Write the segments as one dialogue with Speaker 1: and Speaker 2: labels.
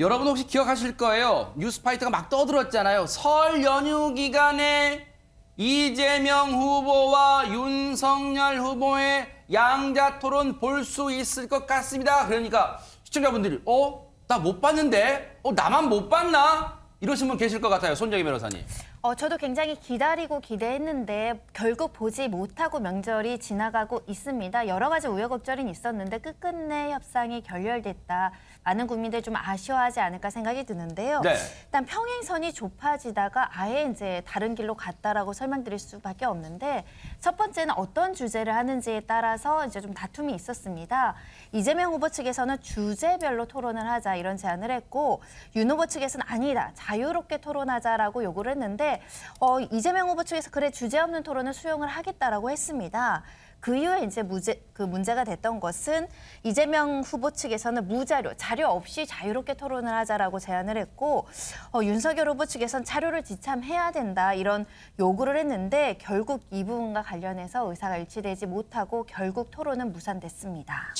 Speaker 1: 여러분 혹시 기억하실 거예요. 뉴스파이터가 막 떠들었잖아요. 설 연휴 기간에 이재명 후보와 윤석열 후보의 양자 토론 볼 수 있을 것 같습니다. 그러니까 시청자분들이 나 못 봤는데? 나만 못 봤나? 이러신 분 계실 것 같아요. 손정희 변호사님.
Speaker 2: 저도 굉장히 기다리고 기대했는데 결국 보지 못하고 명절이 지나가고 있습니다. 여러 가지 우여곡절이 있었는데 끝끝내 협상이 결렬됐다. 많은 국민들 좀 아쉬워하지 않을까 생각이 드는데요.
Speaker 1: 네.
Speaker 2: 일단 평행선이 좁아지다가 아예 이제 다른 길로 갔다라고 설명드릴 수밖에 없는데 첫 번째는 어떤 주제를 하는지에 따라서 이제 좀 다툼이 있었습니다. 이재명 후보 측에서는 주제별로 토론을 하자 이런 제안을 했고 윤 후보 측에서는 아니다. 자유롭게 토론하자라고 요구를 했는데 이재명 후보 측에서 그래 주제 없는 토론을 수용을 하겠다라고 했습니다. 그 이후에 이제 문제가 됐던 것은 이재명 후보 측에서는 무자료, 자료 없이 자유롭게 토론을 하자라고 제안을 했고 윤석열 후보 측에서는 자료를 지참해야 된다 이런 요구를 했는데 결국 이 부분과 관련해서 의사가 일치되지 못하고 결국 토론은 무산됐습니다.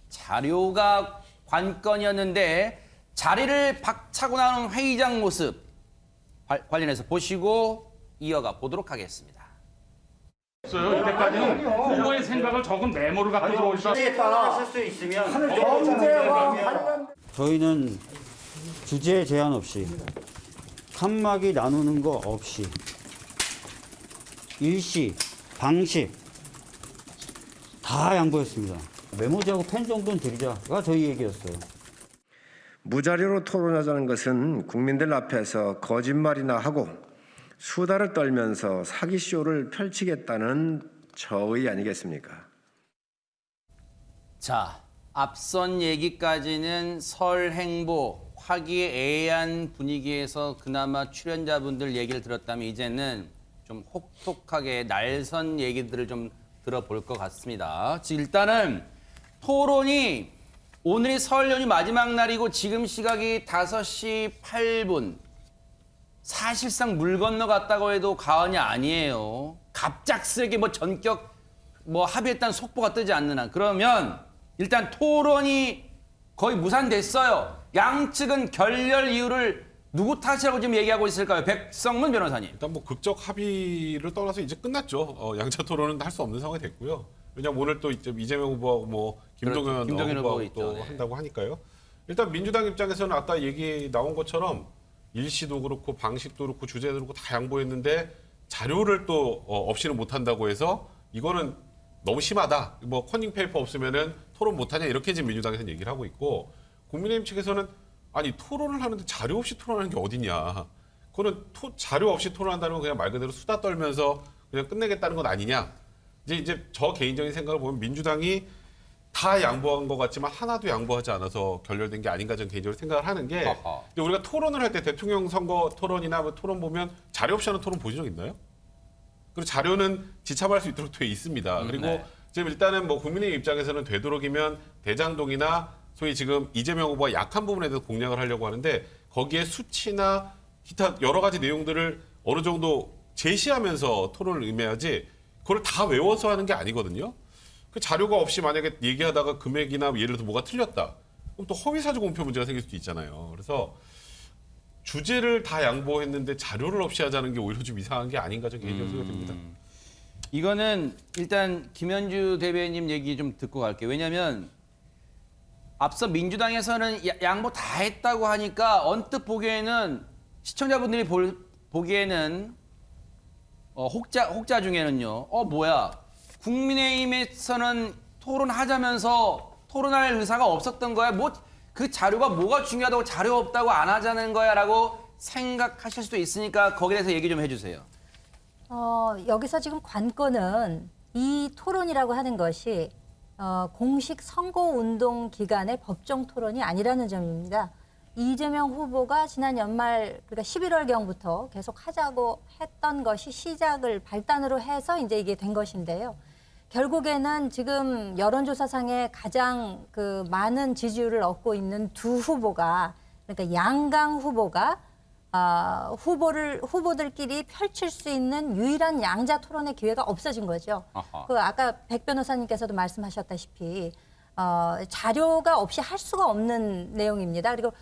Speaker 1: 자료가 관건이었는데 자리를 박차고 나오는 회의장 모습 관련해서 보시고 이어가 보도록 하겠습니다.
Speaker 3: 없어요. 이때까지는 후보의 생각을 적은 메모를 갖고 들어오셔서
Speaker 4: 따라 쓸 수 있으면
Speaker 5: 저희는 주제 제한 없이 칸막이 나누는 거 없이 일시, 방식 다 양보했습니다. 메모지하고 펜 정도는 드리자가 저희 얘기였어요.
Speaker 6: 무자료로 토론하자는 것은 국민들 앞에서 거짓말이나 하고 수다를 떨면서 사기쇼를 펼치겠다는 저의 아니겠습니까?
Speaker 1: 자, 앞선 얘기까지는 설 행보, 화기애애한 분위기에서 그나마 출연자분들 얘기를 들었다면 이제는 좀 혹독하게 날선 얘기들을 좀 들어볼 것 같습니다. 일단은 토론이 오늘이 설 연휴 마지막 날이고 지금 시각이 5시 8분. 사실상 물 건너갔다고 해도 과언이 아니에요. 갑작스럽게 전격 합의했다는 속보가 뜨지 않는 한. 그러면 일단 토론이 거의 무산됐어요. 양측은 결렬 이유를 누구 탓이라고 지금 얘기하고 있을까요? 백성문 변호사님.
Speaker 3: 일단 극적 합의를 떠나서 이제 끝났죠. 양자 토론은 할 수 없는 상황이 됐고요. 왜냐하면 오늘 또 이재명 후보하고 김동연 후보하고 또
Speaker 1: 네.
Speaker 3: 한다고 하니까요. 일단 민주당 입장에서는 아까 얘기 나온 것처럼 일시도 그렇고 방식도 그렇고 주제도 그렇고 다 양보했는데 자료를 또 없이는 못한다고 해서 이거는 너무 심하다. 커닝 페이퍼 없으면은 토론 못하냐 이렇게 지금 민주당에서는 얘기를 하고 있고 국민의힘 측에서는 아니 토론을 하는데 자료 없이 토론하는 게 어디냐. 그거는 자료 없이 토론한다는 건 그냥 말 그대로 수다 떨면서 그냥 끝내겠다는 건 아니냐. 이제 저 개인적인 생각을 보면 민주당이 다 양보한 것 같지만 하나도 양보하지 않아서 결렬된 게 아닌가 저는 개인적으로 생각을 하는 게 근데 우리가 토론을 할 때 대통령 선거 토론이나 토론 보면 자료 없이 하는 토론 보신 적 있나요? 그리고 자료는 지참할 수 있도록 돼 있습니다. 그리고
Speaker 1: 네.
Speaker 3: 지금 일단은 국민의힘 입장에서는 되도록이면 대장동이나 소위 지금 이재명 후보가 약한 부분에 대해서 공략을 하려고 하는데 거기에 수치나 기타 여러 가지 내용들을 어느 정도 제시하면서 토론을 임해야지 그걸 다 외워서 하는 게 아니거든요. 그 자료가 없이 만약에 얘기하다가 금액이나 예를 들어 뭐가 틀렸다. 그럼 또 허위사실 공표 문제가 생길 수도 있잖아요. 그래서 주제를 다 양보했는데 자료를 없이 하자는 게 오히려 좀 이상한 게 아닌가 저는 개인적으로 생각됩니다.
Speaker 1: 이거는 일단 김현주 대변인 얘기 좀 듣고 갈게요. 왜냐하면 앞서 민주당에서는 양보 다 했다고 하니까 언뜻 보기에는 시청자분들이 보기에는 혹자 중에는요. 뭐야. 국민의힘에서는 토론하자면서 토론할 의사가 없었던 거야. 그 자료가 뭐가 중요하다고 자료 없다고 안 하자는 거야라고 생각하실 수도 있으니까 거기에 대해서 얘기 좀 해주세요.
Speaker 7: 여기서 지금 관건은 이 토론이라고 하는 것이 공식 선거운동 기간의 법정 토론이 아니라는 점입니다. 이재명 후보가 지난 연말 그러니까 11월경부터 계속 하자고 했던 것이 시작을 발단으로 해서 이제 이게 된 것인데요. 결국에는 지금 여론조사상에 가장 많은 지지율을 얻고 있는 두 후보가 그러니까 양강 후보가 후보들끼리 펼칠 수 있는 유일한 양자 토론의 기회가 없어진 거죠. 아까 백 변호사님께서도 말씀하셨다시피 자료가 없이 할 수가 없는 내용입니다. 그리고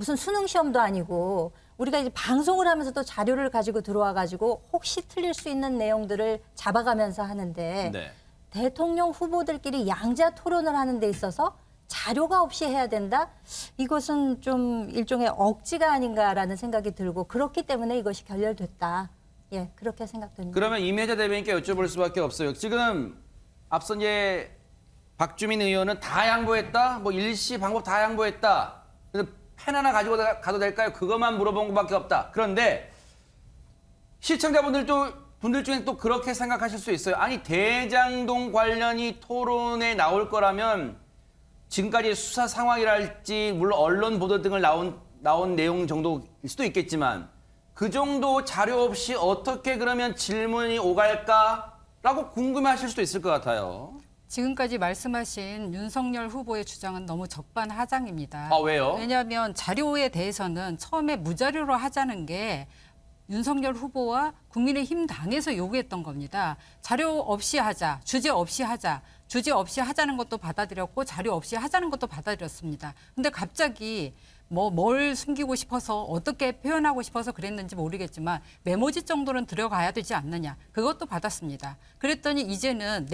Speaker 7: 무슨 수능 시험도 아니고 우리가 이제 방송을 하면서도 자료를 가지고 들어와 가지고 혹시 틀릴 수 있는 내용들을 잡아가면서 하는데
Speaker 1: 네.
Speaker 7: 대통령 후보들끼리 양자 토론을 하는 데 있어서 자료가 없이 해야 된다? 이것은 좀 일종의 억지가 아닌가라는 생각이 들고 그렇기 때문에 이것이 결렬됐다. 예, 그렇게 생각됩니다.
Speaker 1: 그러면 임혜자 대변인께 여쭤볼 수밖에 없어요. 지금 앞서 이제 박주민 의원은 다 양보했다. 뭐 일시 방법 다 양보했다. 그래서 펜 하나 가지고 가도 될까요? 그것만 물어본 것밖에 없다. 그런데 시청자분들 중에 또 그렇게 생각하실 수 있어요. 아니 대장동 관련이 토론에 나올 거라면 지금까지 수사 상황이랄지 물론 언론 보도 등을 나온 내용 정도일 수도 있겠지만 그 정도 자료 없이 어떻게 그러면 질문이 오갈까라고 궁금해하실 수도 있을 것 같아요.
Speaker 4: 지금까지 말씀하신 윤석열 후보의 주장은 너무 적반하장입니다.
Speaker 1: 아, 왜요?
Speaker 4: 왜냐하면 자료에 대해서는 처음에 무자료로 하자는 게 윤석열 후보와 국민의힘 당에서 요구했던 겁니다. 자료 없이 하자, 주제 없이 하자. 주제 없이 하자는 것도 받아들였고 자료 없이 하자는 것도 받아들였습니다. 근데 갑자기 뭘 숨기고 싶어서 어떻게 표현하고 싶어서 그랬는지 모르겠지만 메모지 정도는 들어가야 되지 않느냐. 그것도 받았습니다. 그랬더니 이제는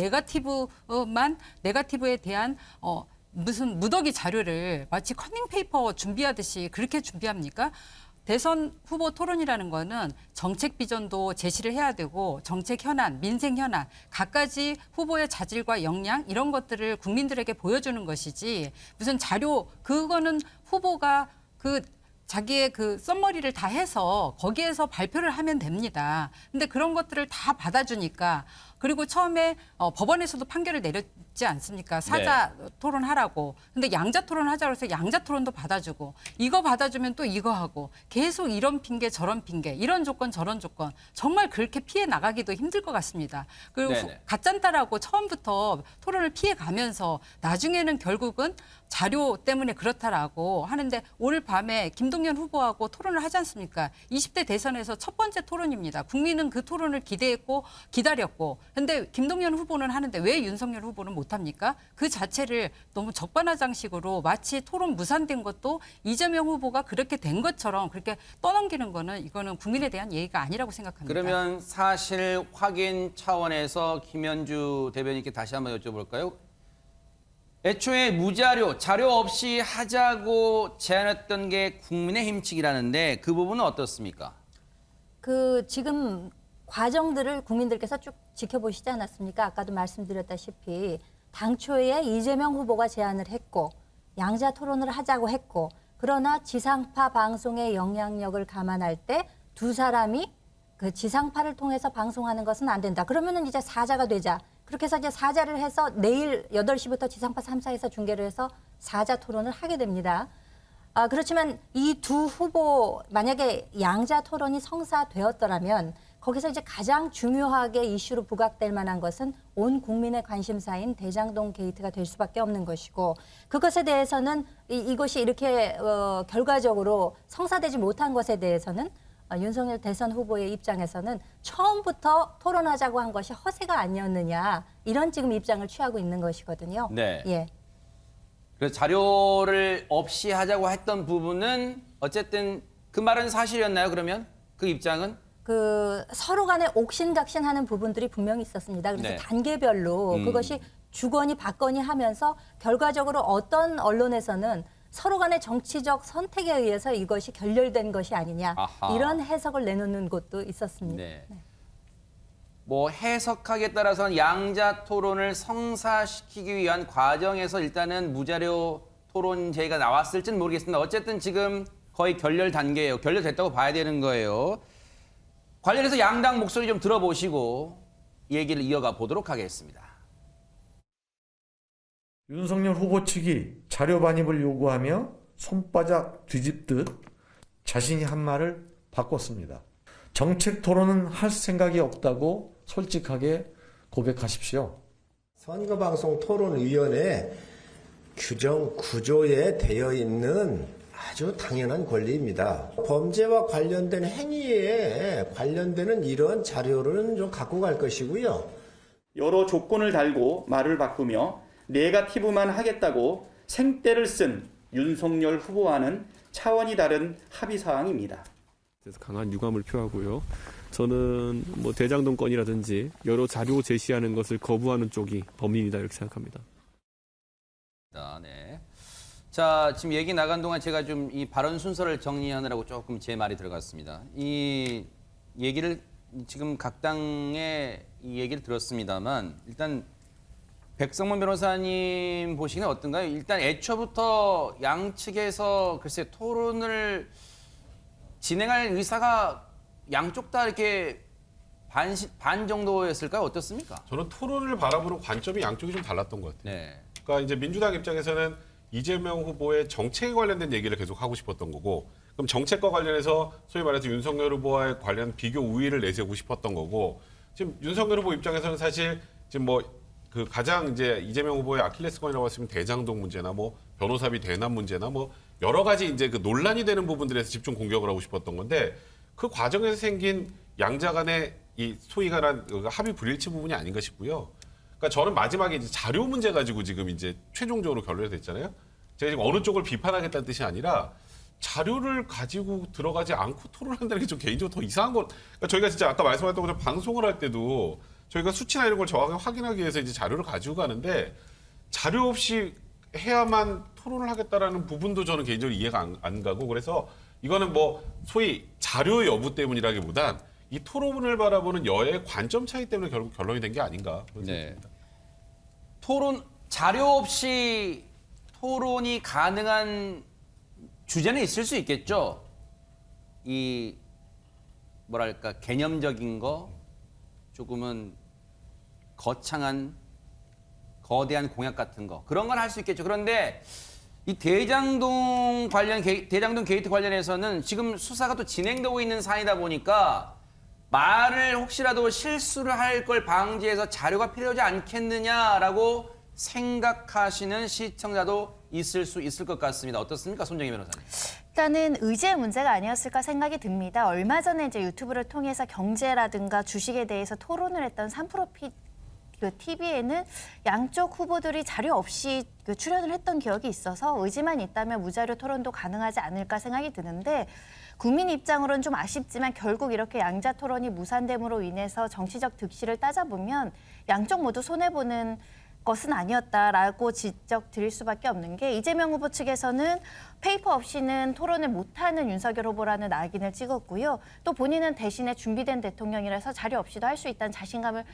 Speaker 4: 네거티브에 대한 무슨 무더기 자료를 마치 커닝페이퍼 준비하듯이 그렇게 준비합니까? 대선 후보 토론이라는 거는 정책 비전도 제시를 해야 되고 정책 현안, 민생 현안, 갖가지 후보의 자질과 역량 이런 것들을 국민들에게 보여주는 것이지 무슨 자료 그거는 후보가 자기의 썸머리를 다 해서 거기에서 발표를 하면 됩니다. 근데 그런 것들을 다 받아주니까 그리고 처음에 법원에서도 판결을 내렸지 않습니까? 사자 토론하라고. 근데 양자 토론하자고 해서 양자 토론도 받아주고 이거 받아주면 또 이거 하고 계속 이런 핑계 저런 핑계 이런 조건 저런 조건 정말 그렇게 피해 나가기도 힘들 것 같습니다. 그리고 가짠다라고 처음부터 토론을 피해 가면서 나중에는 결국은 자료 때문에 그렇다라고 하는데 오늘 밤에 김동연 후보하고 토론을 하지 않습니까? 20대 대선에서 첫 번째 토론입니다. 국민은 그 토론을 기대했고 기다렸고 근데 김동연 후보는 하는데 왜 윤석열 후보는 못합니까? 그 자체를 너무 적반하장식으로 마치 토론 무산된 것도 이재명 후보가 그렇게 된 것처럼 그렇게 떠넘기는 거는 이거는 국민에 대한 예의가 아니라고 생각합니다.
Speaker 1: 그러면 사실 확인 차원에서 김현주 대변인께 다시 한번 여쭤볼까요? 애초에 무자료, 자료 없이 하자고 제안했던 게 국민의힘 측이라는데 그 부분은 어떻습니까?
Speaker 7: 지금 과정들을 국민들께서 쭉 지켜보시지 않았습니까? 아까도 말씀드렸다시피 당초에 이재명 후보가 제안을 했고 양자 토론을 하자고 했고 그러나 지상파 방송의 영향력을 감안할 때 두 사람이 그 지상파를 통해서 방송하는 것은 안 된다. 그러면은 이제 사자가 되자. 그렇게 해서 이제 사자를 해서 내일 8시부터 지상파 3사에서 중계를 해서 사자 토론을 하게 됩니다. 그렇지만 이 두 후보 만약에 양자 토론이 성사되었더라면 거기서 이제 가장 중요하게 이슈로 부각될 만한 것은 온 국민의 관심사인 대장동 게이트가 될 수밖에 없는 것이고 그것에 대해서는 이것이 이렇게 결과적으로 성사되지 못한 것에 대해서는 윤석열 대선 후보의 입장에서는 처음부터 토론하자고 한 것이 허세가 아니었느냐 이런 지금 입장을 취하고 있는 것이거든요.
Speaker 1: 네.
Speaker 7: 예.
Speaker 1: 그래서 자료를 없이 하자고 했던 부분은 어쨌든 그 말은 사실이었나요? 그러면 그 입장은?
Speaker 7: 서로 간에 옥신각신하는 부분들이 분명히 있었습니다. 그래서
Speaker 1: 네.
Speaker 7: 단계별로 그것이 주거니 받거니 하면서 결과적으로 어떤 언론에서는 서로 간의 정치적 선택에 의해서 이것이 결렬된 것이 아니냐
Speaker 1: 아하.
Speaker 7: 이런 해석을 내놓는 곳도 있었습니다.
Speaker 1: 네. 뭐 해석하기에 따라서는 양자 토론을 성사시키기 위한 과정에서 일단은 무자료 토론 제의가 나왔을지는 모르겠습니다. 어쨌든 지금 거의 결렬 단계예요. 결렬됐다고 봐야 되는 거예요. 관련해서 양당 목소리 좀 들어보시고 얘기를 이어가 보도록 하겠습니다.
Speaker 8: 윤석열 후보 측이 자료 반입을 요구하며 손바닥 뒤집듯 자신이 한 말을 바꿨습니다. 정책 토론은 할 생각이 없다고 솔직하게 고백하십시오.
Speaker 6: 선거방송 토론위원회 규정 구조에 되어 있는 아주 당연한 권리입니다. 범죄와 관련된 행위에 관련되는 이런 자료를 좀 갖고 갈 것이고요.
Speaker 9: 여러 조건을 달고 말을 바꾸며 네거티브만 하겠다고 생떼를 쓴 윤석열 후보와는 차원이 다른 합의 사항입니다.
Speaker 10: 그래서 강한 유감을 표하고요. 저는 뭐 대장동 건이라든지 여러 자료 제시하는 것을 거부하는 쪽이 범인이다 이렇게 생각합니다.
Speaker 1: 네. 자, 지금 얘기 나간 동안 제가 좀 이 발언 순서를 정리하느라고 조금 제 말이 들어갔습니다. 이 얘기를 지금 각 당의 이 얘기를 들었습니다만 일단 백성문 변호사님 보시기는 어떤가요? 일단 애초부터 양측에서 글쎄 토론을 진행할 의사가 양쪽 다 이렇게 반 정도였을까요? 어떻습니까?
Speaker 3: 저는 토론을 바라보는 관점이 양쪽이 좀 달랐던 것 같아요.
Speaker 1: 네.
Speaker 3: 그러니까 이제 민주당 입장에서는 이재명 후보의 정책에 관련된 얘기를 계속 하고 싶었던 거고, 그럼 정책과 관련해서 소위 말해서 윤석열 후보와의 관련 비교 우위를 내세우고 싶었던 거고, 지금 윤석열 후보 입장에서는 사실 지금 뭐 그 가장 이제 이재명 후보의 아킬레스건이라고 했으면 대장동 문제나 뭐 변호사비 대납 문제나 뭐 여러 가지 이제 그 논란이 되는 부분들에서 집중 공격을 하고 싶었던 건데, 그 과정에서 생긴 양자 간의 이 소위 말한 합의 불일치 부분이 아닌가 싶고요. 그러니까 저는 마지막에 이제 자료 문제 가지고 지금 이제 최종적으로 결론이 됐잖아요. 제가 지금 어느 쪽을 비판하겠다는 뜻이 아니라 자료를 가지고 들어가지 않고 토론한다는 게 좀 개인적으로 더 이상한 것. 그러니까 저희가 진짜 아까 말씀하셨던 것처럼 방송을 할 때도 저희가 수치나 이런 걸 정확하게 확인하기 위해서 이제 자료를 가지고 가는데 자료 없이 해야만 토론을 하겠다라는 부분도 저는 개인적으로 이해가 안 가고, 그래서 이거는 뭐 소위 자료 여부 때문이라기보단 이 토론을 바라보는 여야의 관점 차이 때문에 결국 결론이 된 게 아닌가 그런 생각입니다.
Speaker 1: 토론 자료 없이 토론이 가능한 주제는 있을 수 있겠죠. 이 뭐랄까 개념적인 거, 조금은 거창한 거대한 공약 같은 거, 그런 건 할 수 있겠죠. 그런데 이 대장동 게이트 관련해서는 지금 수사가 또 진행되고 있는 사안이다 보니까 말을 혹시라도 실수를 할 걸 방지해서 자료가 필요하지 않겠느냐라고 생각하시는 시청자도 있을 수 있을 것 같습니다. 어떻습니까, 손정희 변호사님?
Speaker 2: 일단은 의제의 문제가 아니었을까 생각이 듭니다. 얼마 전에 이제 유튜브를 통해서 경제라든가 주식에 대해서 토론을 했던 3프로 TV에는 양쪽 후보들이 자료 없이 출연을 했던 기억이 있어서 의지만 있다면 무자료 토론도 가능하지 않을까 생각이 드는데, 국민 입장으로는 좀 아쉽지만 결국 이렇게 양자 토론이 무산됨으로 인해서 정치적 득실을 따져보면 양쪽 모두 손해보는 것은 아니었다라고 지적 드릴 수밖에 없는 게, 이재명 후보 측에서는 페이퍼 없이는 토론을 못하는 윤석열 후보라는 낙인을 찍었고요. 또 본인은 대신에 준비된 대통령이라서 자료 없이도 할 수 있다는 자신감을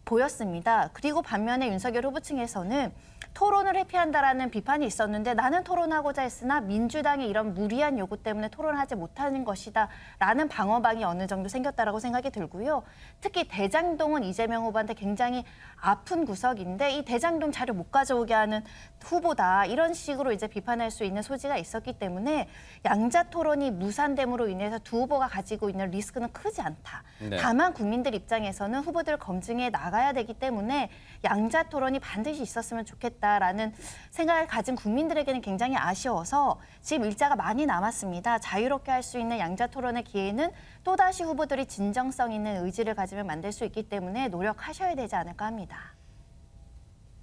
Speaker 2: 보였습니다. 그리고 반면에 윤석열 후보 측에서는 토론을 회피한다라는 비판이 있었는데, 나는 토론하고자 했으나 민주당의 이런 무리한 요구 때문에 토론하지 못하는 것이다 라는 방어방이 어느 정도 생겼다라고 생각이 들고요. 특히 대장동은 이재명 후보한테 굉장히 아픈 구석인데, 이 대장동 자료 못 가져오게 하는 후보다 이런 식으로 이제 비판할 수 있는 소지가 있었기 때문에 양자 토론이 무산됨으로 인해서 두 후보가 가지고 있는 리스크는 크지 않다.
Speaker 1: 네.
Speaker 2: 다만 국민들 입장에서는 후보들 검증해 나가야 되기 때문에 양자 토론이 반드시 있었으면 좋겠다라는 생각을 가진 국민들에게는 굉장히 아쉬워서 지금 일자가 많이 남았습니다. 자유롭게 할 수 있는 양자 토론의 기회는 또다시 후보들이 진정성 있는 의지를 가지면 만들 수 있기 때문에 노력하셔야 되지 않을까 합니다.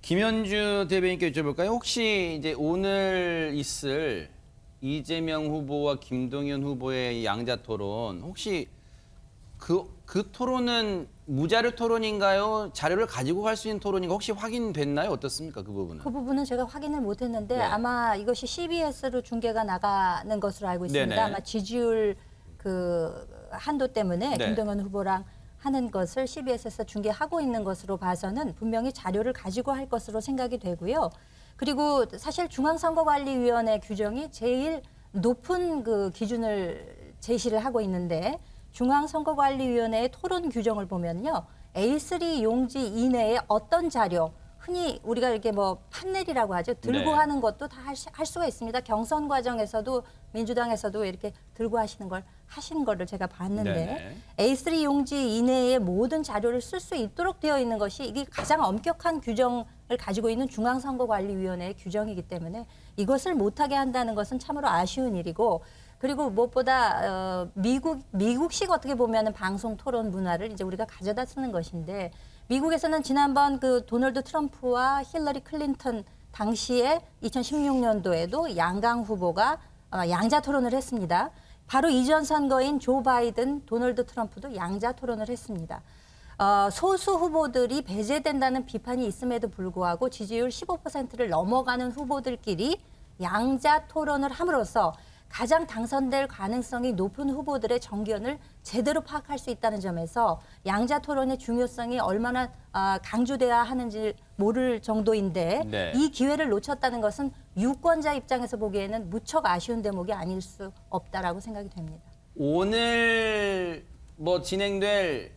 Speaker 1: 김현주 대변인께 여쭤볼까요? 혹시 이제 오늘 있을 이재명 후보와 김동연 후보의 양자 토론, 혹시 그 토론은 무자료 토론인가요? 자료를 가지고 갈 수 있는 토론인가? 혹시 확인됐나요? 어떻습니까? 그 부분은?
Speaker 7: 그 부분은 제가 확인을 못했는데
Speaker 1: 네.
Speaker 7: 아마 이것이 CBS로 중계가 나가는 것으로 알고 있습니다.
Speaker 1: 네네.
Speaker 7: 아마 지지율 그 한도 때문에
Speaker 1: 네.
Speaker 7: 김동연 후보랑 하는 것을 CBS에서 중계하고 있는 것으로 봐서는 분명히 자료를 가지고 할 것으로 생각이 되고요. 그리고 사실 중앙선거관리위원회 규정이 제일 높은 그 기준을 제시를 하고 있는데, 중앙선거관리위원회의 토론 규정을 보면요, A3 용지 이내에 어떤 자료, 흔히 우리가 이렇게 뭐 판넬이라고 하죠, 들고
Speaker 1: 네.
Speaker 7: 하는 것도 다 할 수가 있습니다. 경선 과정에서도 민주당에서도 이렇게 들고 하시는 거를 제가 봤는데,
Speaker 1: 네네.
Speaker 7: A3 용지 이내의 모든 자료를 쓸 수 있도록 되어 있는 것이 이게 가장 엄격한 규정을 가지고 있는 중앙선거관리위원회의 규정이기 때문에 이것을 못하게 한다는 것은 참으로 아쉬운 일이고, 그리고 무엇보다 미국식 어떻게 보면은 방송 토론 문화를 이제 우리가 가져다 쓰는 것인데, 미국에서는 지난번 그 도널드 트럼프와 힐러리 클린턴 당시에 2016년도에도 양강 후보가 양자 토론을 했습니다. 바로 이전 선거인 조 바이든, 도널드 트럼프도 양자 토론을 했습니다. 소수 후보들이 배제된다는 비판이 있음에도 불구하고 지지율 15%를 넘어가는 후보들끼리 양자 토론을 함으로써 가장 당선될 가능성이 높은 후보들의 정견을 제대로 파악할 수 있다는 점에서 양자 토론의 중요성이 얼마나 강조돼야 하는지 모를 정도인데
Speaker 1: 네.
Speaker 7: 이 기회를 놓쳤다는 것은 유권자 입장에서 보기에는 무척 아쉬운 대목이 아닐 수 없다라고 생각이 됩니다.
Speaker 1: 오늘 뭐 진행될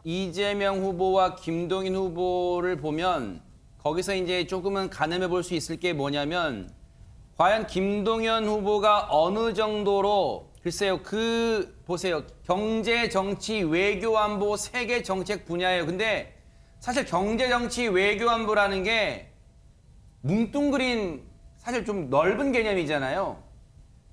Speaker 1: 이재명 후보와 김동연 후보를 보면 거기서 이제 조금은 가늠해 볼 수 있을 게 뭐냐면 과연 김동연 후보가 어느 정도로 글쎄요, 보세요. 경제, 정치, 외교, 안보, 세계 정책 분야예요. 근데 사실 경제, 정치, 외교, 안보라는 게 뭉뚱그린 사실 좀 넓은 개념이잖아요.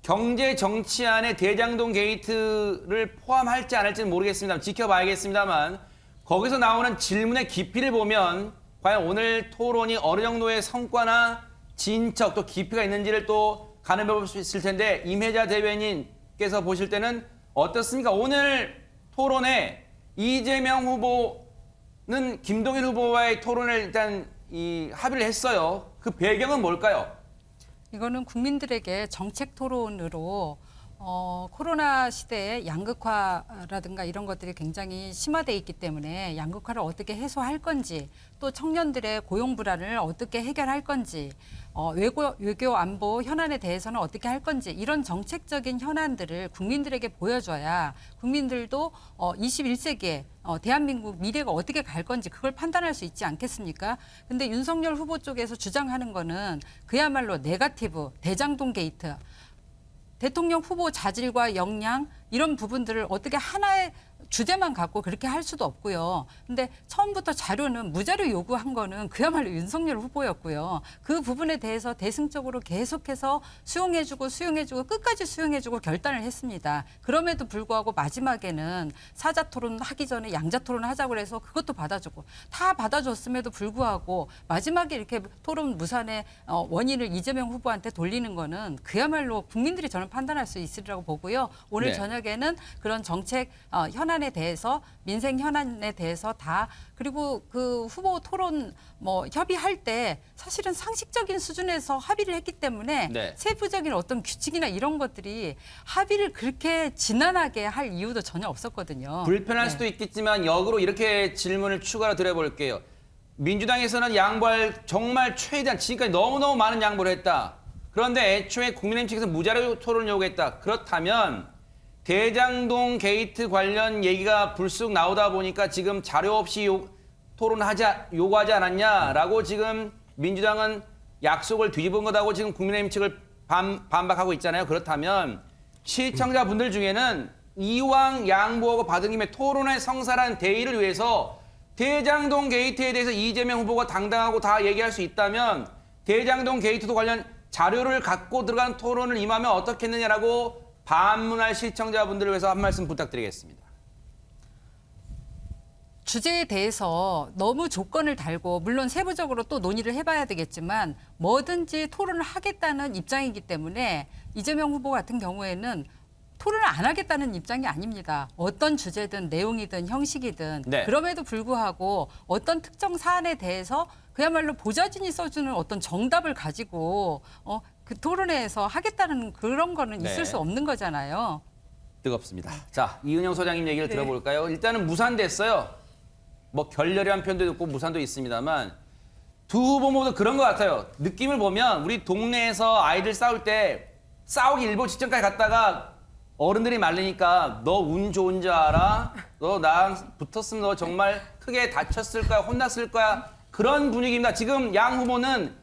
Speaker 1: 경제, 정치 안에 대장동 게이트를 포함할지 안 할지는 모르겠습니다. 지켜봐야겠습니다만 거기서 나오는 질문의 깊이를 보면 과연 오늘 토론이 어느 정도의 성과나 진척 또 깊이가 있는지를 또 가늠해 볼 수 있을 텐데 임혜자 대변인께서 보실 때는 어떻습니까? 오늘 토론에 이재명 후보는 김동연 후보와의 토론을 일단 합의를 했어요. 그 배경은 뭘까요?
Speaker 4: 이거는 국민들에게 정책 토론으로 코로나 시대에 양극화라든가 이런 것들이 굉장히 심화돼 있기 때문에 양극화를 어떻게 해소할 건지 또 청년들의 고용 불안을 어떻게 해결할 건지 외교 안보 현안에 대해서는 어떻게 할 건지 이런 정책적인 현안들을 국민들에게 보여줘야 국민들도 21세기에 대한민국 미래가 어떻게 갈 건지 그걸 판단할 수 있지 않겠습니까? 근데 윤석열 후보 쪽에서 주장하는 거는 그야말로 네거티브, 대장동 게이트, 대통령 후보 자질과 역량 이런 부분들을 어떻게 하나의 주제만 갖고 그렇게 할 수도 없고요. 근데 처음부터 자료는 무자료 요구한 거는 그야말로 윤석열 후보였고요. 그 부분에 대해서 대승적으로 계속해서 수용해주고 끝까지 수용해주고 결단을 했습니다. 그럼에도 불구하고 마지막에는 사자 토론 하기 전에 양자 토론 하자고 해서 그것도 받아주고 다 받아줬음에도 불구하고 마지막에 이렇게 토론 무산의 원인을 이재명 후보한테 돌리는 거는 그야말로 국민들이 저는 판단할 수 있으리라고 보고요. 오늘
Speaker 1: 네.
Speaker 4: 저녁에는 그런 정책 현안에 대해서 민생 현안에 대해서 다 그리고 그 후보 토론 협의할 때 사실은 상식적인 수준에서 합의를 했기 때문에
Speaker 1: 네.
Speaker 4: 세부적인 어떤 규칙이나 이런 것들이 합의를 그렇게 지난하게 할 이유도 전혀 없었거든요.
Speaker 1: 불편할
Speaker 4: 네.
Speaker 1: 수도 있겠지만 역으로 이렇게 질문을 추가로 드려볼게요. 민주당에서는 양보할 정말 최대한 지금까지 너무너무 많은 양보를 했다. 그런데 애초에 국민의힘 측에서 무자료 토론을 요구했다. 그렇다면 대장동 게이트 관련 얘기가 불쑥 나오다 보니까 지금 자료 없이 요구하지 않았냐라고 지금 민주당은 약속을 뒤집은 거다고 지금 국민의힘 측을 반박하고 있잖아요. 그렇다면 시청자분들 중에는 이왕 양보하고 받은 김에 토론의 성사란 대의를 위해서 대장동 게이트에 대해서 이재명 후보가 당당하고 다 얘기할 수 있다면 대장동 게이트도 관련 자료를 갖고 들어간 토론을 임하면 어떻겠느냐라고 반문할 시청자분들을 위해서 한 말씀 부탁드리겠습니다.
Speaker 4: 주제에 대해서 너무 조건을 달고 물론 세부적으로 또 논의를 해봐야 되겠지만 뭐든지 토론을 하겠다는 입장이기 때문에 이재명 후보 같은 경우에는 토론을 안 하겠다는 입장이 아닙니다. 어떤 주제든 내용이든 형식이든
Speaker 1: 네.
Speaker 4: 그럼에도 불구하고 어떤 특정 사안에 대해서 그야말로 보좌진이 써주는 어떤 정답을 가지고 그 토론회에서 하겠다는 그런 거는
Speaker 1: 네.
Speaker 4: 있을 수 없는 거잖아요.
Speaker 1: 뜨겁습니다. 자, 이은영 소장님 얘기를 들어볼까요? 일단은 무산됐어요. 뭐 결렬이란 표현도 있고 무산도 있습니다만 두 후보 모두 그런 것 같아요. 느낌을 보면 우리 동네에서 아이들 싸울 때 싸우기 일보 직전까지 갔다가 어른들이 말리니까 너 운 좋은 줄 알아? 너 나랑 붙었으면 너 정말 크게 다쳤을 거야, 혼났을 거야. 그런 분위기입니다. 지금 양 후보는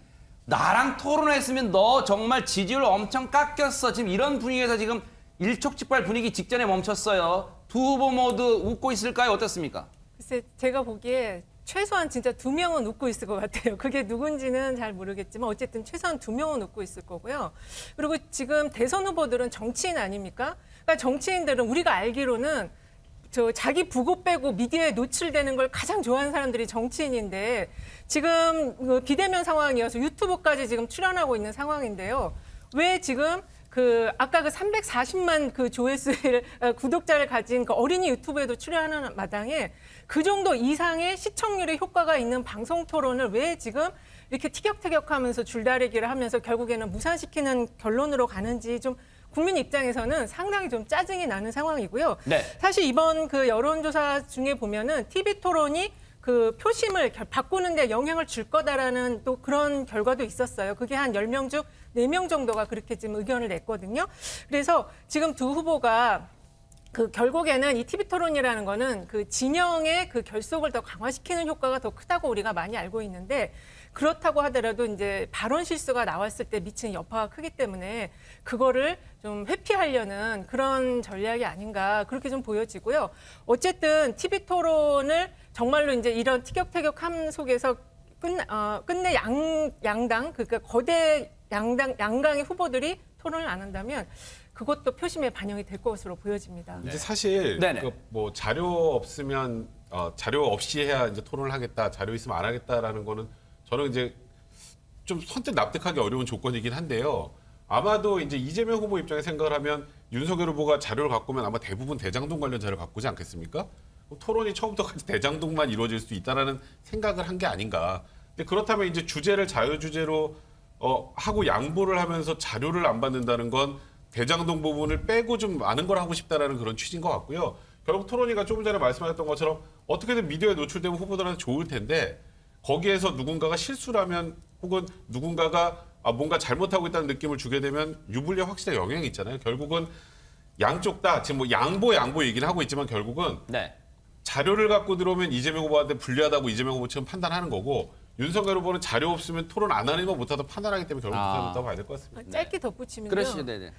Speaker 1: 나랑 토론했으면 너 정말 지지율 엄청 깎였어. 지금 이런 분위기에서 지금 일촉즉발 분위기 직전에 멈췄어요. 두 후보 모두 웃고 있을까요? 어떻습니까?
Speaker 11: 글쎄 제가 보기에 최소한 진짜 2명은 웃고 있을 것 같아요. 그게 누군지는 잘 모르겠지만 어쨌든 최소한 2명은 웃고 있을 거고요. 그리고 지금 대선 후보들은 정치인 아닙니까? 그러니까 정치인들은 우리가 알기로는 자기 부고 빼고 미디어에 노출되는 걸 가장 좋아하는 사람들이 정치인인데 지금 그 비대면 상황이어서 유튜브까지 지금 출연하고 있는 상황인데요. 왜 지금 아까 그 340만 그 조회수를 구독자를 가진 그 어린이 유튜브에도 출연하는 마당에 그 정도 이상의 시청률의 효과가 있는 방송 토론을 왜 지금 이렇게 티격태격하면서 줄다리기를 하면서 결국에는 무산시키는 결론으로 가는지 좀 국민 입장에서는 상당히 좀 짜증이 나는 상황이고요.
Speaker 1: 네.
Speaker 11: 사실 이번 그 여론조사 중에 보면은 TV 토론이 그 표심을 바꾸는데 영향을 줄 거다라는 또 그런 결과도 있었어요. 그게 한 10명 중 4명 정도가 그렇게 지금 의견을 냈거든요. 그래서 지금 두 후보가 결국에는 이 TV 토론이라는 거는 그 진영의 그 결속을 더 강화시키는 효과가 더 크다고 우리가 많이 알고 있는데 그렇다고 하더라도 이제 발언 실수가 나왔을 때 미치는 여파가 크기 때문에 그거를 좀 회피하려는 그런 전략이 아닌가 그렇게 좀 보여지고요. 어쨌든 TV 토론을 정말로 이제 이런 티격태격함 속에서 끝내 양당 그러니까 거대 양강의 후보들이 토론을 안 한다면 그것도 표심에 반영이 될 것으로 보여집니다.
Speaker 3: 이제 사실 뭐 자료 없으면 자료 없이 해야 이제 토론을 하겠다, 자료 있으면 안 하겠다라는 거는 저는 이제 좀 선뜻 납득하기 어려운 조건이긴 한데요. 아마도 이제 이재명 후보 입장에 생각을 하면 윤석열 후보가 자료를 갖고 오면 아마 대부분 대장동 관련 자료를 갖고 오지 않겠습니까? 토론이 처음부터까지 대장동만 이루어질 수 있다라는 생각을 한 게 아닌가. 근데 그렇다면 이제 주제를 자유주제로 하고 양보를 하면서 자료를 안 받는다는 건 대장동 부분을 빼고 좀 많은 걸 하고 싶다라는 그런 취지인 것 같고요. 결국 토론이가 조금 전에 말씀하셨던 것처럼 어떻게든 미디어에 노출되면 후보들한테 좋을 텐데 거기에서 누군가가 실수를 하면 혹은 누군가가 뭔가 잘못하고 있다는 느낌을 주게 되면 유불리에 확실히 영향이 있잖아요. 결국은 양쪽 다 지금 뭐 양보 얘기는 하고 있지만 결국은 자료를 갖고 들어오면 이재명 후보한테 불리하다고 이재명 후보처럼 판단하는 거고 윤석열 후보는 자료 없으면 토론 안 하는 것 못하다 판단하기 때문에 결국 못하다고 봐야 될 것 같습니다.
Speaker 11: 짧게 덧붙이면요.
Speaker 1: 그러시죠, 네네.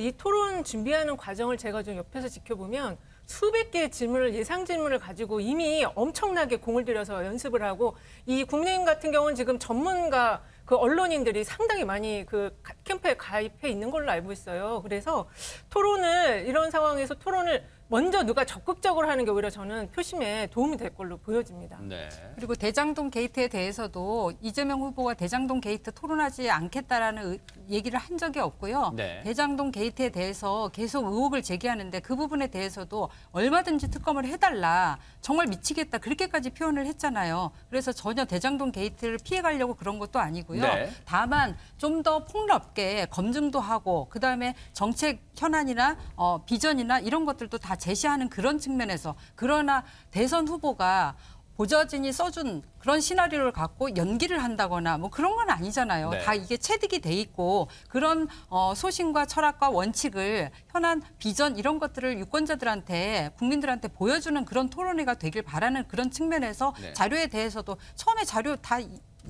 Speaker 11: 이 토론 준비하는 과정을 제가 좀 옆에서 지켜보면 수백 개의 질문을 예상 질문을 가지고 이미 엄청나게 공을 들여서 연습을 하고 이 국민의힘 같은 경우는 지금 전문가 그 언론인들이 상당히 많이 그 캠프에 가입해 있는 걸로 알고 있어요. 그래서 이런 상황에서 토론을 먼저 누가 적극적으로 하는 게 오히려 저는 표심에 도움이 될 걸로 보여집니다.
Speaker 1: 네.
Speaker 4: 그리고 대장동 게이트에 대해서도 이재명 후보가 대장동 게이트 토론하지 않겠다라는 얘기를 한 적이 없고요.
Speaker 1: 네.
Speaker 4: 대장동 게이트에 대해서 계속 의혹을 제기하는데 그 부분에 대해서도 얼마든지 특검을 해달라. 정말 미치겠다. 그렇게까지 표현을 했잖아요. 그래서 전혀 대장동 게이트를 피해가려고 그런 것도 아니고요.
Speaker 1: 네.
Speaker 4: 다만 좀 더 폭넓게 검증도 하고 그다음에 정책 현안이나 비전이나 이런 것들도 다 제시하는 그런 측면에서 그러나 대선 후보가 보좌진이 써준 그런 시나리오를 갖고 연기를 한다거나 뭐 그런 건 아니잖아요.
Speaker 1: 네.
Speaker 4: 다 이게 체득이 돼 있고 그런 소신과 철학과 원칙을 현안 비전 이런 것들을 유권자들한테 국민들한테 보여주는 그런 토론회가 되길 바라는 그런 측면에서 자료에 대해서도 처음에 자료 다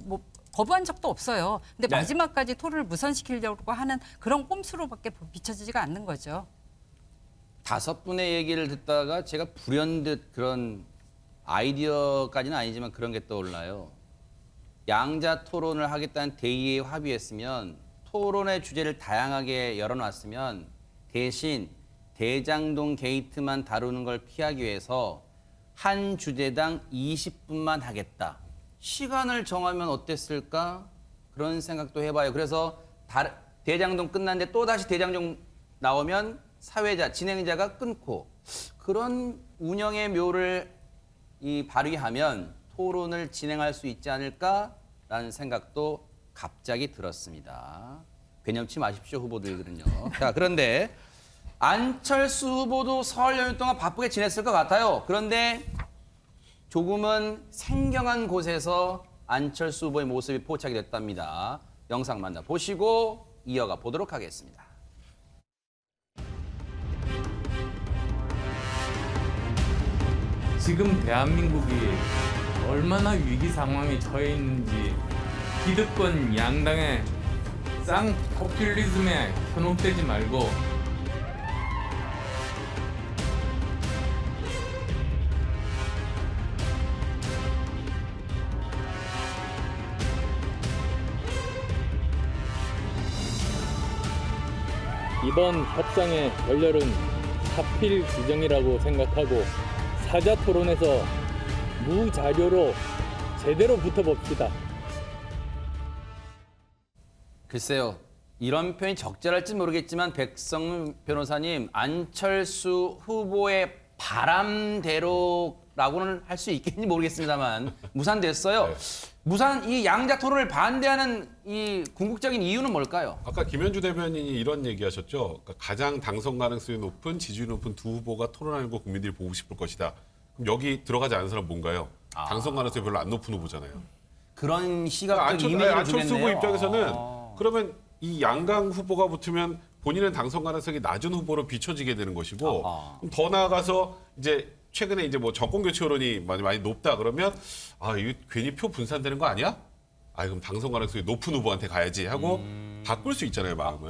Speaker 4: 뭐 거부한 적도 없어요. 근데 마지막까지 토론을 무산시키려고 하는 그런 꼼수로밖에 비춰지지가 않는 거죠.
Speaker 1: 5분의 얘기를 듣다가 제가 불현듯 그런 아이디어까지는 아니지만 그런 게 떠올라요. 양자 토론을 하겠다는 대의에 합의했으면 토론의 주제를 다양하게 열어놨으면 대신 대장동 게이트만 다루는 걸 피하기 위해서 한 주제당 20분만 하겠다. 시간을 정하면 어땠을까? 그런 생각도 해봐요. 그래서 대장동 끝났는데 또다시 대장동 나오면 사회자, 진행자가 끊고 그런 운영의 묘를 발휘하면 토론을 진행할 수 있지 않을까라는 생각도 갑자기 들었습니다. 개념치 마십시오, 후보들은요. 자, 그런데 안철수 후보도 설 연휴 동안 바쁘게 지냈을 것 같아요. 그런데 조금은 생경한 곳에서 안철수 후보의 모습이 포착이 됐답니다. 영상 만나보시고 이어가 보도록 하겠습니다.
Speaker 12: 지금 대한민국이 얼마나 위기 상황에 처해 있는지 기득권 양당의 쌍포퓰리즘에 현혹되지 말고
Speaker 13: 이번 협상의 결렬은
Speaker 12: 하필 규정이라고 생각하고 사자 토론에서 무자료로 제대로 붙어봅시다. 글쎄요. 이런 표현이 적절할지 모르겠지만 백성문 변호사님, 안철수 후보의 바람대로라고는 할 수 있겠는지 모르겠습니다만 무산됐어요.
Speaker 3: 네.
Speaker 12: 무산 이 양자 토론을 반대하는 이 궁극적인 이유는 뭘까요?
Speaker 3: 아까 김현주 대변인이 이런 얘기하셨죠. 그러니까 가장 당선 가능성이 높은 지지율이 높은 두 후보가 토론하는 거 국민들이 보고 싶을 것이다. 그럼 여기 들어가지 않은 사람 뭔가요? 당선 가능성이 별로 안 높은 후보잖아요.
Speaker 1: 그런 시각적 이미지를
Speaker 3: 안철수 후보
Speaker 1: 주겠네요.
Speaker 3: 입장에서는 그러면 이 양강 후보가 붙으면 본인은 당선 가능성이 낮은 후보로 비춰지게 되는 것이고 그럼 더 나아가서 이제 최근에 이제 뭐 정권 교체 여론이 많이 높다 그러면 이거 괜히 표 분산되는 거 아니야? 그럼 당선 가능성이 높은 후보한테 가야지 하고 바꿀 수 있잖아요, 마음을.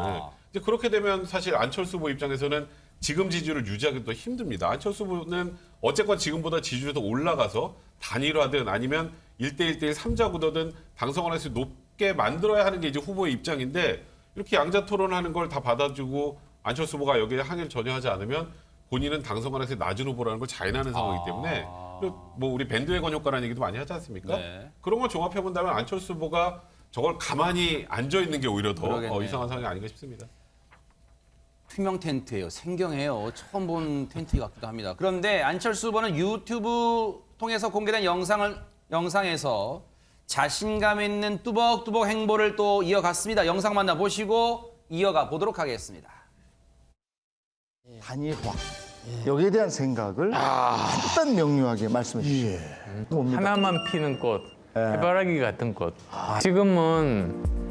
Speaker 3: 이제 그렇게 되면 사실 안철수 후보 입장에서는 지금 지지율을 유지하기도 힘듭니다. 안철수 후보는 어쨌건 지금보다 지지율이 더 올라가서 단일화든 아니면 1대1, 1대1, 3자 구도든 당선 가능성이 높게 만들어야 하는 게 이제 후보의 입장인데 이렇게 양자 토론하는 걸 다 받아주고 안철수 후보가 여기에 항의를 전혀 하지 않으면 본인은 당선 가능성이 낮은 후보라는 걸 자인하는 상황이기 때문에 뭐 우리 밴드웨건 효과라는 얘기도 많이 하지 않습니까?
Speaker 1: 네.
Speaker 3: 그런 걸 종합해 본다면 안철수 후보가 저걸 가만히 앉아 있는 게 오히려 더
Speaker 1: 그러겠네요.
Speaker 3: 이상한 상황이 아닌가 싶습니다.
Speaker 1: 투명 텐트예요. 생경해요. 처음 본 텐트 같기도 합니다. 그런데 안철수 후보는 유튜브 통해서 공개된 영상에서 자신감 있는 뚜벅뚜벅 행보를 또 이어갔습니다. 영상 만나보시고 이어가 보도록 하겠습니다.
Speaker 13: 단일화 여기에 대한 생각을 일단 명료하게 말씀해 주시죠.
Speaker 12: 하나만 피는 꽃, 해바라기 같은 꽃. 지금은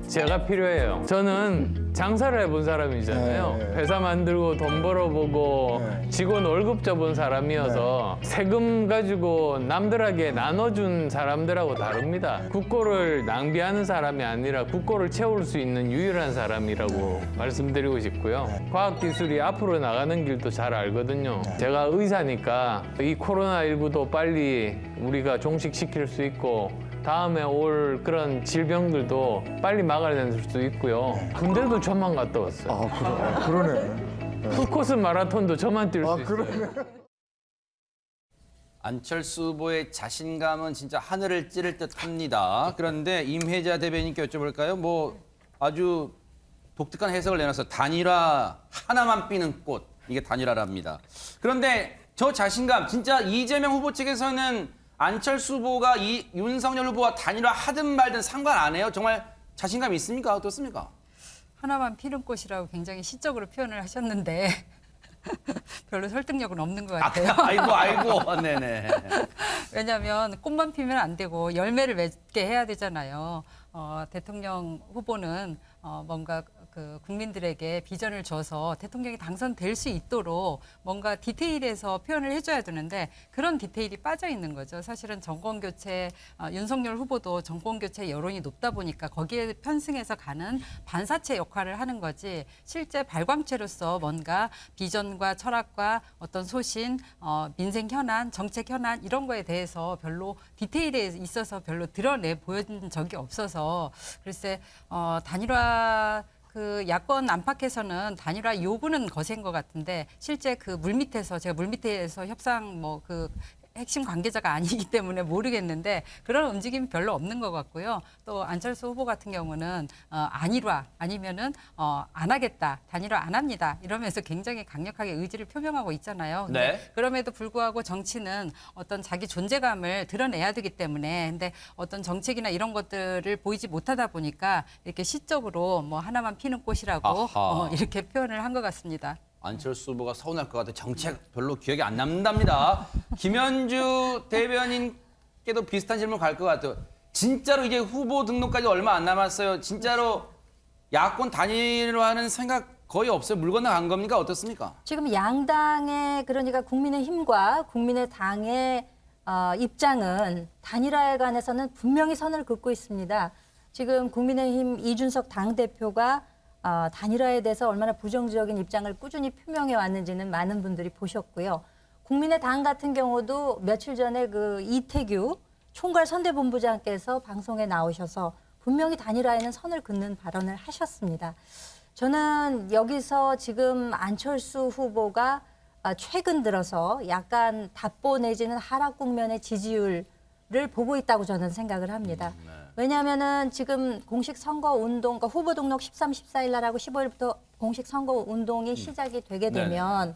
Speaker 12: 제가 필요해요. 저는 장사를 해본 사람이잖아요. 회사 만들고 돈 벌어보고 직원 월급 줘본 사람이어서 세금 가지고 남들에게 나눠준 사람들하고 다릅니다. 국고를 낭비하는 사람이 아니라 국고를 채울 수 있는 유일한 사람이라고 말씀드리고 싶고요. 과학기술이 앞으로 나가는 길도 잘 알거든요. 제가 의사니까 이 코로나19도 빨리 우리가 종식시킬 수 있고 다음에 올 그런 질병들도 빨리 막아낼 수 있고요. 군대도 저만 갔다 왔어요.
Speaker 13: 그러네.
Speaker 12: 풀코스 마라톤도 저만 뛸 수 있어요.
Speaker 1: 안철수 후보의 자신감은 진짜 하늘을 찌를 듯합니다. 그런데 임혜자 대변인께 여쭤볼까요? 뭐 아주 독특한 해석을 내놨어요. 단일화 하나만 피는 꽃. 이게 단일화랍니다. 그런데 저 자신감 진짜 이재명 후보 측에서는 안철수 후보가 이 윤석열 후보와 단일화 하든 말든 상관 안 해요? 정말 자신감 있습니까? 어떻습니까?
Speaker 4: 하나만 피는 꽃이라고 굉장히 시적으로 표현을 하셨는데 별로 설득력은 없는 것 같아요.
Speaker 1: 아이고, 네네.
Speaker 4: 왜냐하면 꽃만 피면 안 되고 열매를 맺게 해야 되잖아요. 대통령 후보는 뭔가 그 국민들에게 비전을 줘서 대통령이 당선될 수 있도록 뭔가 디테일에서 표현을 해줘야 되는데 그런 디테일이 빠져 있는 거죠. 사실은 정권 교체 윤석열 후보도 정권 교체 여론이 높다 보니까 거기에 편승해서 가는 반사체 역할을 하는 거지 실제 발광체로서 뭔가 비전과 철학과 어떤 소신, 민생 현안, 정책 현안 이런 거에 대해서 별로 디테일에 있어서 별로 드러내 보여준 적이 없어서 글쎄 단일화 그 야권 안팎에서는 단일화 요구는 거센 것 같은데 실제 그 물밑에서 제가 물밑에서 협상 뭐 그 핵심 관계자가 아니기 때문에 모르겠는데 그런 움직임이 별로 없는 것 같고요. 또 안철수 후보 같은 경우는 안일화 아니면은 안 하겠다, 단일화 안 합니다 이러면서 굉장히 강력하게 의지를 표명하고 있잖아요. 근데
Speaker 1: 네.
Speaker 4: 그럼에도 불구하고 정치는 어떤 자기 존재감을 드러내야 되기 때문에 근데 어떤 정책이나 이런 것들을 보이지 못하다 보니까 이렇게 시적으로 뭐 하나만 피는 꽃이라고 이렇게 표현을 한 것 같습니다.
Speaker 1: 안철수 후보가 서운할 것 같아. 정책 별로 기억이 안 남답니다. 김현주 대변인께도 비슷한 질문 갈 것 같아요. 진짜로 이제 후보 등록까지 얼마 안 남았어요. 진짜로 야권 단일화하는 생각 거의 없어요. 물 건너간 겁니까? 어떻습니까?
Speaker 7: 지금 양당의 그러니까 국민의힘과 국민의당의 입장은 단일화에 관해서는 분명히 선을 긋고 있습니다. 지금 국민의힘 이준석 당대표가 단일화에 대해서 얼마나 부정적인 입장을 꾸준히 표명해 왔는지는 많은 분들이 보셨고요. 국민의당 같은 경우도 며칠 전에 그 이태규 총괄 선대본부장께서 방송에 나오셔서 분명히 단일화에는 선을 긋는 발언을 하셨습니다. 저는 여기서 지금 안철수 후보가 최근 들어서 약간 답보 내지는 하락 국면의 지지율을 보고 있다고 저는 생각을 합니다. 왜냐하면은 지금 공식 선거 운동, 그러니까 후보 등록 13, 14일 날하고 15일부터 공식 선거 운동이 시작이 되게 되면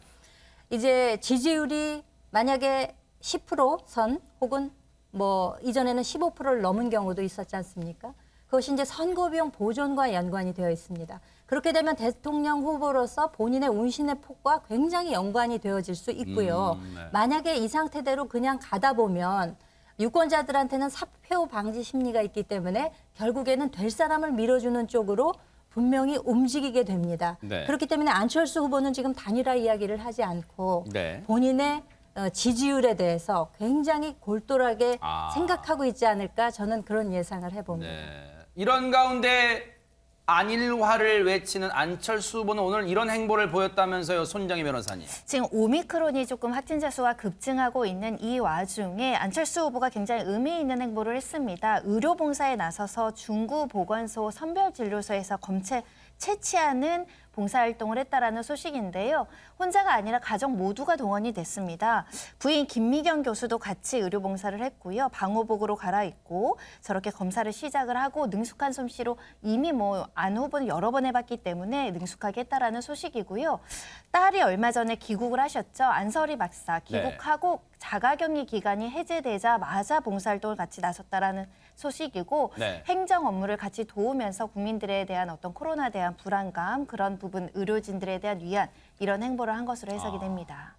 Speaker 7: 이제 지지율이 만약에 10% 혹은 뭐 이전에는 15%를 넘은 경우도 있었지 않습니까? 그것이 이제 선거비용 보존과 연관이 되어 있습니다. 그렇게 되면 대통령 후보로서 본인의 운신의 폭과 굉장히 연관이 되어질 수 있고요. 만약에 이 상태대로 그냥 가다 보면 유권자들한테는 사표 방지 심리가 있기 때문에 결국에는 될 사람을 밀어주는 쪽으로 분명히 움직이게 됩니다.
Speaker 1: 네.
Speaker 7: 그렇기 때문에 안철수 후보는 지금 단일화 이야기를 하지 않고
Speaker 1: 네.
Speaker 7: 본인의 지지율에 대해서 굉장히 골똘하게 생각하고 있지 않을까 저는 그런 예상을 해봅니다.
Speaker 1: 네. 이런 가운데 안일화를 외치는 안철수 후보는 오늘 이런 행보를 보였다면서요, 손정희 변호사님.
Speaker 2: 지금 오미크론이 조금 확진자 수가 급증하고 있는 이 와중에 안철수 후보가 굉장히 의미 있는 행보를 했습니다. 의료봉사에 나서서 중구보건소 선별진료소에서 검체 채취하는 봉사활동을 했다라는 소식인데요. 혼자가 아니라 가족 모두가 동원이 됐습니다. 부인 김미경 교수도 같이 의료봉사를 했고요. 방호복으로 갈아입고 저렇게 검사를 시작을 하고 능숙한 솜씨로 이미 안 후보는 여러 번 해봤기 때문에 능숙하게 했다라는 소식이고요. 딸이 얼마 전에 귀국을 하셨죠. 안설희 박사 귀국하고 자가격리 기간이 해제되자마자 봉사활동을 같이 나섰다라는 소식이고 행정 업무를 같이 도우면서 국민들에 대한 어떤 코로나에 대한 불안감, 그런 부분 의료진들에 대한 위안, 이런 행보를 한 것으로 해석이 됩니다.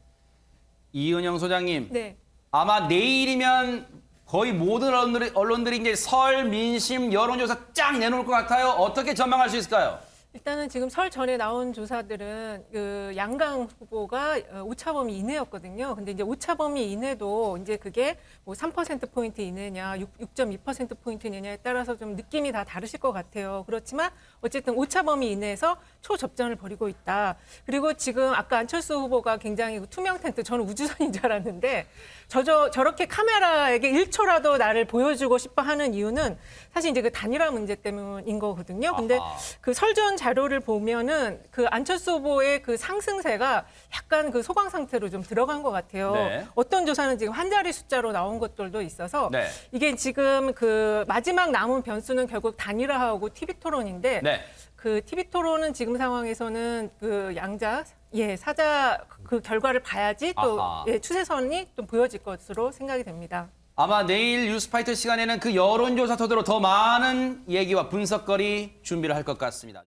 Speaker 1: 이은영 소장님.
Speaker 11: 네.
Speaker 1: 아마 내일이면 거의 모든 언론들이 이제 설 민심 여론조사 쫙 내놓을 것 같아요. 어떻게 전망할 수 있을까요?
Speaker 11: 일단은 지금 설 전에 나온 조사들은 그 양강 후보가 오차범위 이내였거든요. 근데 이제 오차범위 이내도 이제 그게 뭐 3%포인트 이내냐, 6.2%포인트 이내냐에 따라서 좀 느낌이 다 다르실 것 같아요. 그렇지만 어쨌든 오차범위 이내에서 초접전을 벌이고 있다. 그리고 지금 아까 안철수 후보가 굉장히 투명 텐트, 저는 우주선인 줄 알았는데 저렇게 카메라에게 1초라도 나를 보여주고 싶어 하는 이유는 사실 이제 그 단일화 문제 때문인 거거든요. 근데 그 설전 자료를 보면은 그 안철수 후보의 그 상승세가 약간 그 소강 상태로 좀 들어간 것 같아요.
Speaker 1: 네.
Speaker 11: 어떤 조사는 지금 한 자리 숫자로 나온 것들도 있어서 이게 지금 그 마지막 남은 변수는 결국 단일화하고 TV 토론인데 그 TV 토론은 지금 상황에서는 그 양자 사자 그 결과를 봐야지 또 추세선이 또 보여질 것으로 생각이 됩니다.
Speaker 1: 아마 내일 뉴스파이터 시간에는 그 여론조사 토대로 더 많은 얘기와 분석거리 준비를 할 것 같습니다.